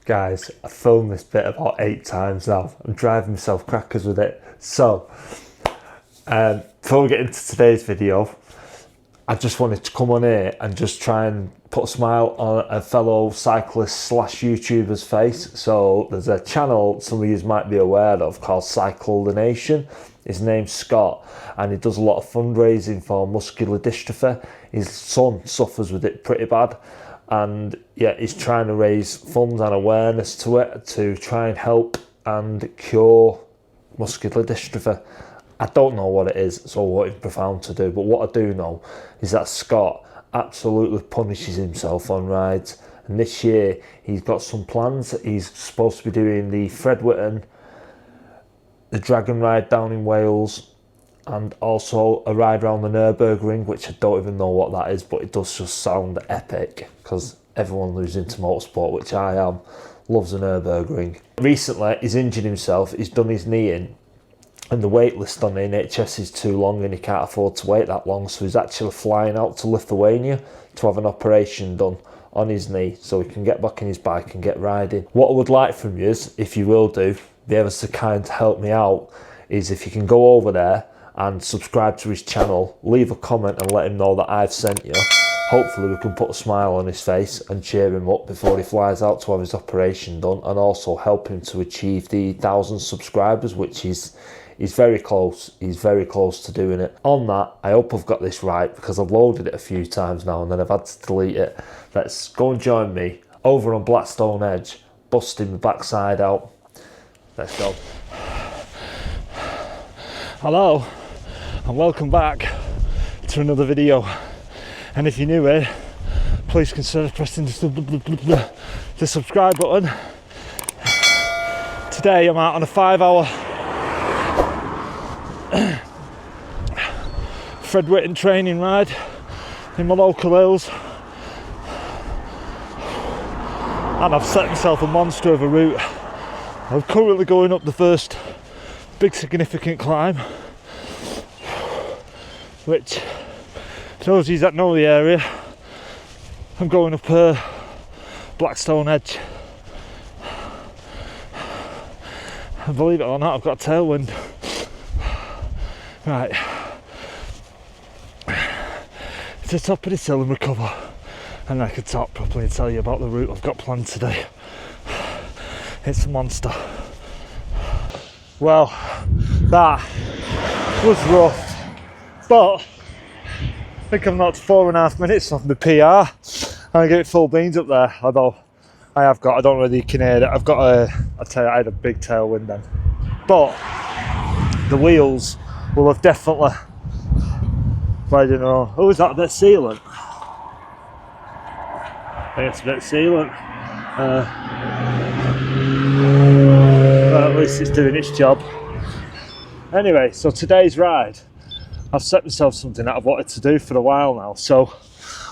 Guys, I've filmed this bit about 8 times now. I'm driving myself crackers with it. So, before we get into today's video, I just wanted to come on here and just try and put a smile on a fellow cyclist slash YouTuber's face. So there's a channel some of you might be aware of called Cycle the Nation. His name's Scott and he does a lot of fundraising for muscular dystrophy. His son suffers with it pretty bad. And yeah, he's trying to raise funds and awareness to it to try and help and cure muscular dystrophy. I don't know what it is, so what it's profound to do, but what I do know is that Scott absolutely punishes himself on rides. And this year he's got some plans. He's supposed to be doing the Whitton, the Dragon Ride down in Wales, and also a ride around the Nürburgring, which I don't even know what that is, but it does just sound epic because everyone who's into motorsport, which I am, loves the Nürburgring. Recently, he's injured himself, he's done his knee in, and the wait list on the NHS is too long and he can't afford to wait that long, so he's actually flying out to Lithuania to have an operation done on his knee so he can get back on his bike and get riding. What I would like from you is, if you will do, be ever so kind to help me out, is if you can go over there and subscribe to his channel, leave a comment and let him know that I've sent you. Hopefully we can put a smile on his face and cheer him up before he flies out to have his operation done, and also help him to achieve the 1,000 subscribers, which he's very close. He's very close to doing it. On that, I hope I've got this right because I've loaded it a few times now and then I've had to delete it. Let's go and join me over on Blackstone Edge, busting the backside out. Let's go. Hello and welcome back to another video, and if you're new here, please consider pressing the subscribe button. Today I'm out on a 5-hour Whitton training ride in my local hills, and I've set myself a monster of a route. I'm currently going up the first big significant climb, which those of you that know the area, I'm going up Blackstone Edge, and believe it or not, I've got a tailwind. Right, to the top of this hill and recover, and I can talk properly and tell you about the route I've got planned today. It's a monster. Well, that was rough, but I think I've knocked 4.5 minutes off my PR. I get it full beans up there, although I have got, I don't know whether you can hear it, I've got I had a big tailwind then. But the wheels will have definitely, I don't know, oh, is that a bit sealant? I think it's a bit sealant. Well, at least it's doing its job. Anyway, so today's ride, I've set myself something that I've wanted to do for a while now. So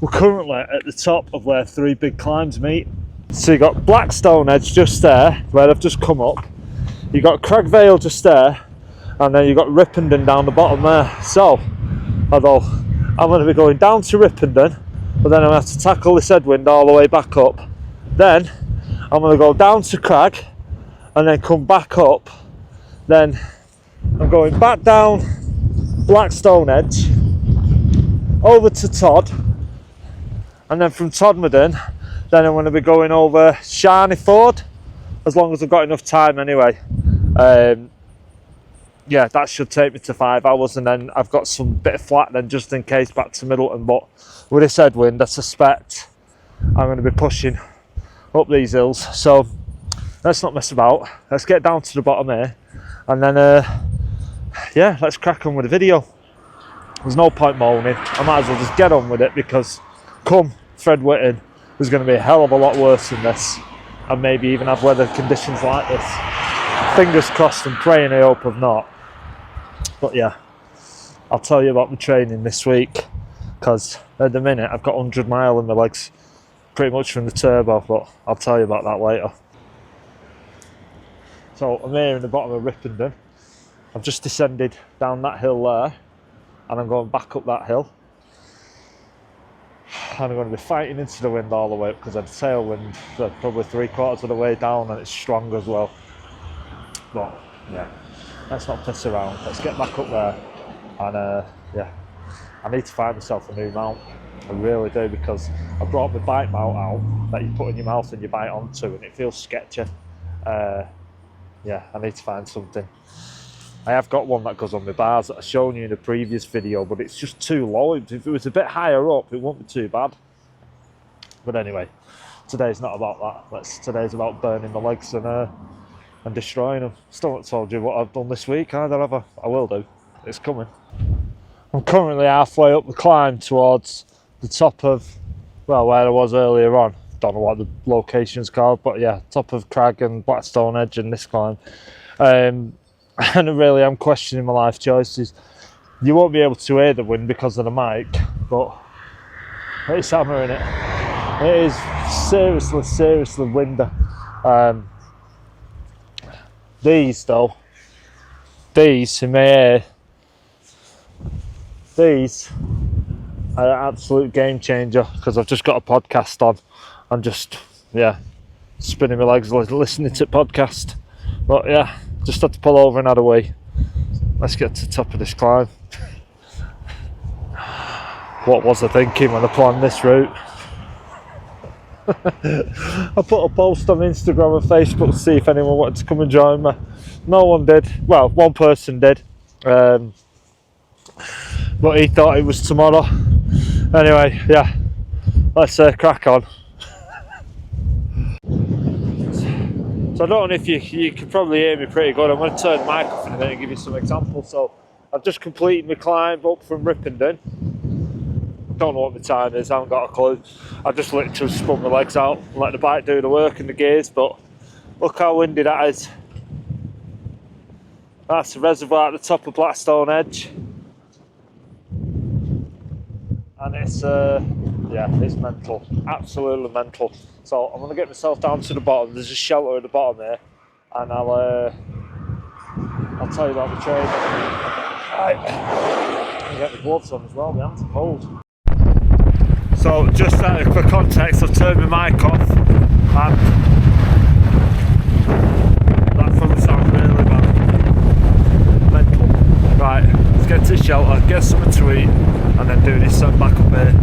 we're currently at the top of where 3 big climbs meet. So you got Blackstone Edge just there, where I've just come up. You got Cragvale just there, and then you got Ripponden down the bottom there. So, although I'm going to be going down to Ripponden, but then I'm going to have to tackle this headwind all the way back up. Then I'm going to go down to Crag, and then come back up. Then I'm going back down Blackstone Edge, over to Todd, and then from Todmorden, then I'm going to be going over Sharney Ford, as long as I've got enough time anyway. Yeah, that should take me to 5 hours, and then I've got some bit of flat then just in case back to Middleton. But with this headwind, I suspect I'm going to be pushing up these hills. So let's not mess about. Let's get down to the bottom here, and then yeah, let's crack on with the video. There's no point moaning. I might as well just get on with it, because come Whitton, there's going to be a hell of a lot worse than this, and maybe even have weather conditions like this. Fingers crossed and praying I hope of not. But yeah, I'll tell you about the training this week, because at the minute I've got 100 mile in my legs, pretty much from the turbo, but I'll tell you about that later. So I'm here in the bottom of Ripponden. I've just descended down that hill there, and I'm going back up that hill. and I'm going to be fighting into the wind all the way up because I had tailwind probably 3/4 of the way down, and it's strong as well. But yeah, let's not piss around. Let's get back up there, and yeah, I need to find myself a new mount. I really do, because I brought my bite mount out that you put in your mouth and you bite onto, and it feels sketchy. Yeah, I need to find something. I have got one that goes on my bars that I've shown you in a previous video, but it's just too low. If it was a bit higher up, it wouldn't be too bad. But anyway, today's not about that. Today's about burning the legs and destroying them. Still not told you what I've done this week either, have I? I will do. It's coming. I'm currently halfway up the climb towards the top of, well, where I was earlier on. Don't know what the location's called, but yeah, top of Crag and Blackstone Edge and this climb. And I really am questioning my life choices. You won't be able to hear the wind because of the mic, but it's hammering it. It is seriously windy. These though, these in my ear, these are an absolute game changer, because I've just got a podcast on. I'm just, yeah, spinning my legs listening to podcast. But yeah, just had to pull over and add away. Let's get to the top of this climb. What was I thinking when I planned this route? I put a post on Instagram and Facebook to see if anyone wanted to come and join me. No one did. Well, one person did. But he thought it was tomorrow. Anyway, yeah, let's crack on. So I don't know if you can probably hear me pretty good. I'm going to turn the mic off in a minute and give you some examples. So I've just completed my climb up from Whitton. Don't know what my time is, I haven't got a clue. I just literally spun my legs out and let the bike do the work and the gears, but look how windy that is. That's the reservoir at the top of Blackstone Edge. And it's, yeah, it's mental, absolutely mental. So I'm going to get myself down to the bottom. There's a shelter at the bottom here, and I'll tell you about the training. Right, and get the gloves on as well, my hands are cold. So just for context, I've turned my mic off, and that probably sounds really bad. Mental. Right, let's get to the shelter, get something to eat, and then do this set back up here.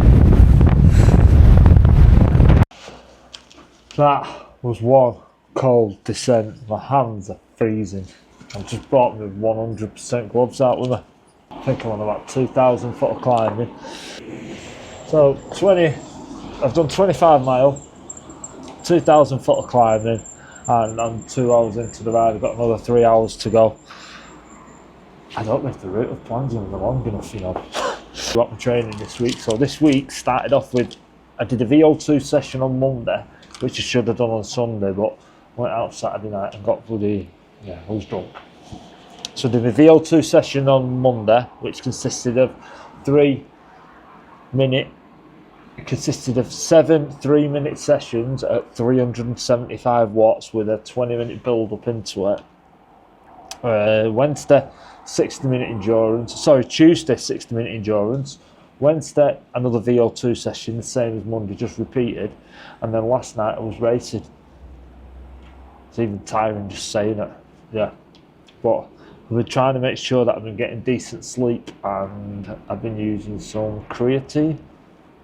That was one cold descent. My hands are freezing. I've just brought my 100% gloves out with me. I think I'm on about 2,000 foot of climbing. So I've done 25 mile, 2,000 foot of climbing, and I'm 2 hours into the ride. I've got another 3 hours to go. I don't know if the route of plans is long enough, you know. Got my training this week. So this week started off with, I did a VO2 session on Monday, which I should have done on Sunday, but went out Saturday night and got bloody, yeah, I was drunk. So I did a VO2 session on Monday, which consisted of 7 3-minute sessions at 375 watts with a 20-minute build up into it. Wednesday, 60-minute endurance. Sorry, Tuesday, 60-minute endurance. Wednesday, another VO2 session, the same as Monday, just repeated. And then last night I was racing. It's even tiring just saying it. Yeah. But I've been trying to make sure that I've been getting decent sleep, and I've been using some creatine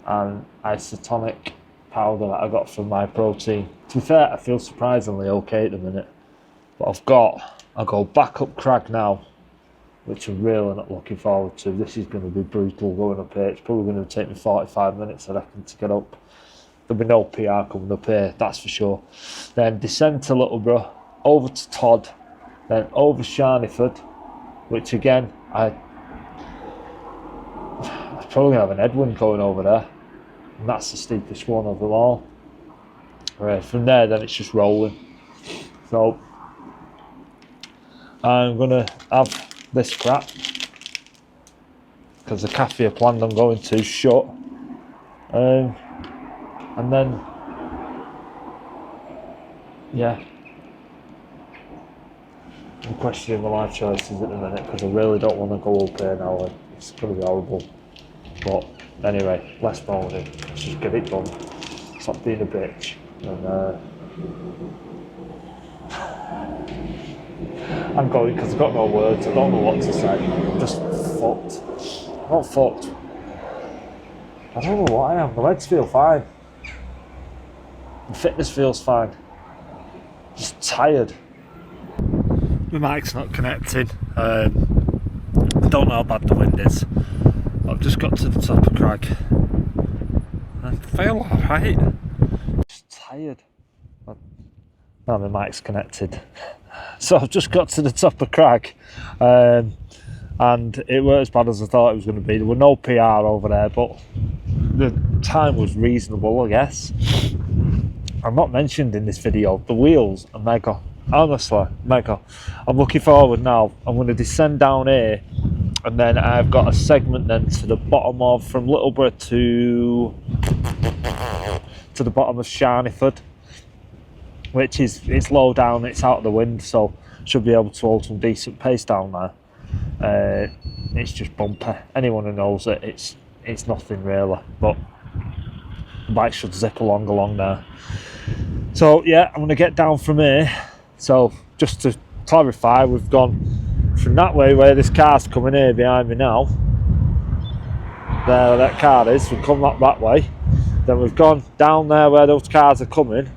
and isotonic powder that I got from my protein. To be fair, I feel surprisingly okay at the minute. But I'll go back up Crag now, which I'm really not looking forward to. This is going to be brutal going up here. It's probably going to take me 45 minutes, I reckon, to get up. There'll be no PR coming up here, that's for sure. Then descend to Littleborough, over to Todd, then over Sharneyford, which again, I'm probably going to have an headwind going over there. And that's the steepest one of them all. Right, from there, then it's just rolling. So I'm going to have this crap, because the cafe I planned on going to shut, and then yeah, I'm questioning my life choices at the minute, because I really don't want to go up here now, and it's going to be horrible. But Anyway, less moaning. Let's just get it done. Stop being a bitch. And I'm going because I've got no words. I don't know what to say. I'm just fucked. I'm not fucked. I don't know what I am. My legs feel fine. My fitness feels fine. Just tired. My mic's not connected. I don't know how bad the wind is. I've just got to the top of Crag. I feel alright. Just tired. Now my mic's connected. So I've just got to the top of Crag. And it weren't as bad as I thought it was going to be. There were no PR over there, but the time was reasonable, I guess. I'm not mentioned in this video. The wheels are mega. Honestly, mega. I'm looking forward now. I'm going to descend down here, and then I've got a segment then to the bottom of, from Littleborough to the bottom of Sharneyford, which is, it's low down, it's out of the wind, so should be able to hold some decent pace down there. It's just bumpy. Anyone who knows it, it's nothing really, but the bike should zip along there. So yeah, I'm going to get down from here. So just to clarify, we've gone from that way where this car's coming here behind me now. There that car is, we've come up that way. Then we've gone down there where those cars are coming,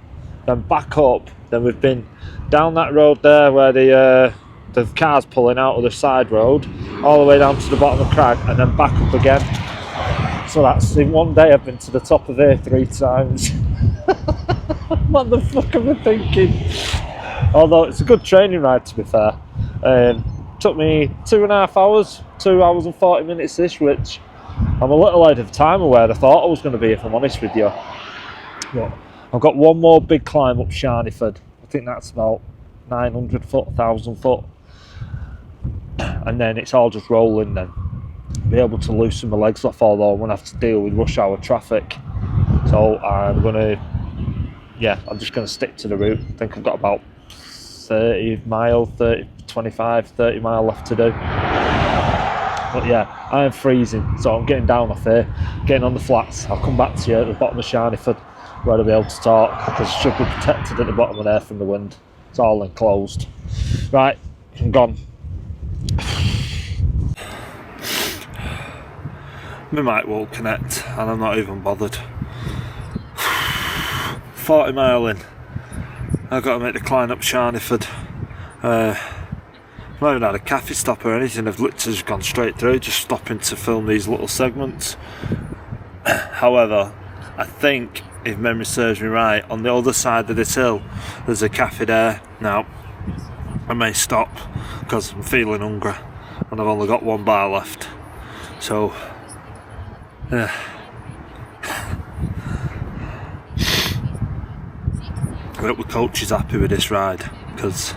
then back up. Then we've been down that road there where the car's pulling out of the side road, all the way down to the bottom of Crag, and then back up again. So that's, in one day I've been to the top of here 3 times. What the fuck am I thinking? Although it's a good training ride, to be fair. Took me 2.5 hours, 2 hours and 40 minutes ish, which I'm a little ahead of time of where I thought I was going to be, if I'm honest with you. But I've got one more big climb up Sharneyford. I think that's about 900 foot, 1,000 foot. And then it's all just rolling then. Be able to loosen my legs off, although I'm going to have to deal with rush hour traffic. So I'm going to, yeah, I'm just going to stick to the route. I think I've got about 30 mile, 25, 30 mile left to do. But yeah, I am freezing, so I'm getting down off here, getting on the flats. I'll come back to you at the bottom of Sharneyford, where I'll be able to talk, because it should be protected at the bottom of there from the wind. It's all enclosed. Right, I'm gone. My mic won't connect, and I'm not even bothered. 40 mile in, I've got to make the climb up Sharneyford. I've not even had a cafe stop or anything. I've literally just gone straight through, just stopping to film these little segments. However, I think, if memory serves me right, on the other side of this hill there's a cafe there. Now I may stop because I'm feeling hungry and I've only got 1 bar left, so yeah. I hope the coach is happy with this ride, because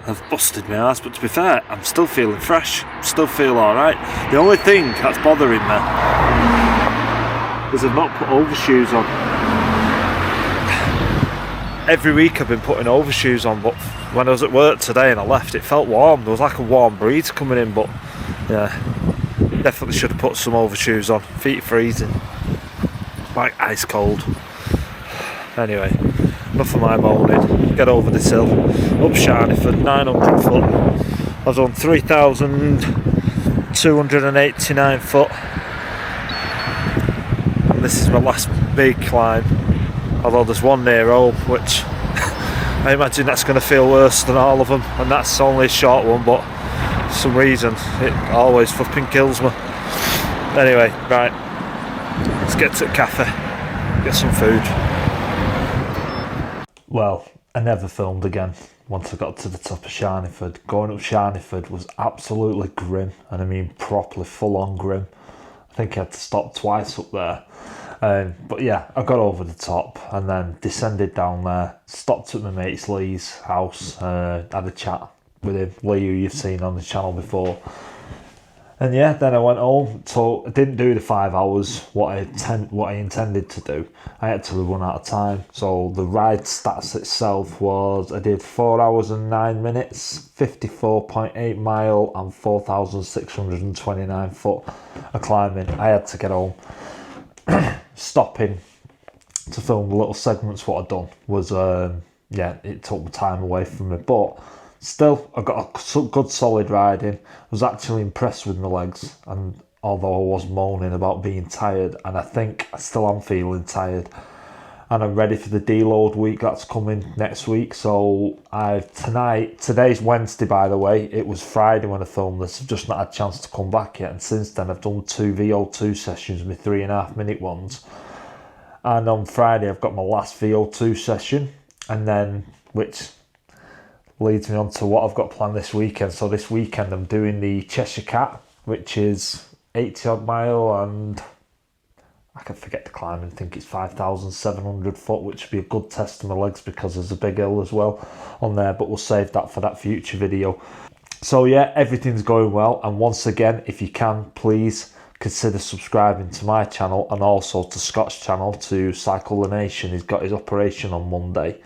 I've busted my ass, but to be fair, I'm still feeling fresh, still feel alright. The only thing that's bothering me is I've not put overshoes on. Every week I've been putting overshoes on, but when I was at work today and I left, it felt warm. There was like a warm breeze coming in, but yeah, definitely should have put some overshoes on. Feet are freezing, like ice cold. Anyway, enough of my moaning. Get over this hill, up Sharneyford, 900 foot. I've done 3,289 foot. And this is my last big climb. Although there's one near home, which I imagine that's going to feel worse than all of them. And that's only a short one, but for some reason it always flipping kills me. Anyway, right, let's get to the cafe, get some food. Well, I never filmed again once I got to the top of Sharneyford. Going up Sharneyford was absolutely grim, and I mean properly full on grim. I think I had to stop twice up there. But yeah, I got over the top and then descended down there, stopped at my mate's Lee's house, had a chat with him, Lee, who you've seen on the channel before. And yeah, then I went home. So I didn't do the 5 hours what I intended to do. I actually run out of time. So the ride stats itself was I did 4 hours and 9 minutes, 54.8 mile, and 4,629 foot of climbing. I had to get home. Stopping to film the little segments what I'd done was it took time away from me, but still I got a good solid riding. I was actually impressed with my legs, and although I was moaning about being tired, and I think I still am feeling tired, and I'm ready for the deload week that's coming next week. So today's Wednesday, by the way. It was Friday when I filmed this. I've just not had a chance to come back yet, and since then I've done 2 VO2 sessions, my 3.5 minute ones. And on Friday, I've got my last VO2 session, and then which leads me on to what I've got planned this weekend. So this weekend, I'm doing the Cheshire Cat, which is 80 odd mile, and I can forget the climb. I think it's 5,700 foot, which would be a good test of my legs because there's a big hill as well on there. But we'll save that for that future video. So yeah, everything's going well. And once again, if you can, please consider subscribing to my channel and also to Scott's channel, to Cycle the Nation. He's got his operation on Monday.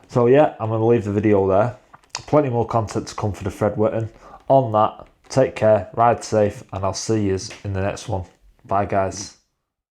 So yeah, I'm going to leave the video there. Plenty more content to come for the Fred Whitton. On that, take care, ride safe, and I'll see you in the next one. Bye guys.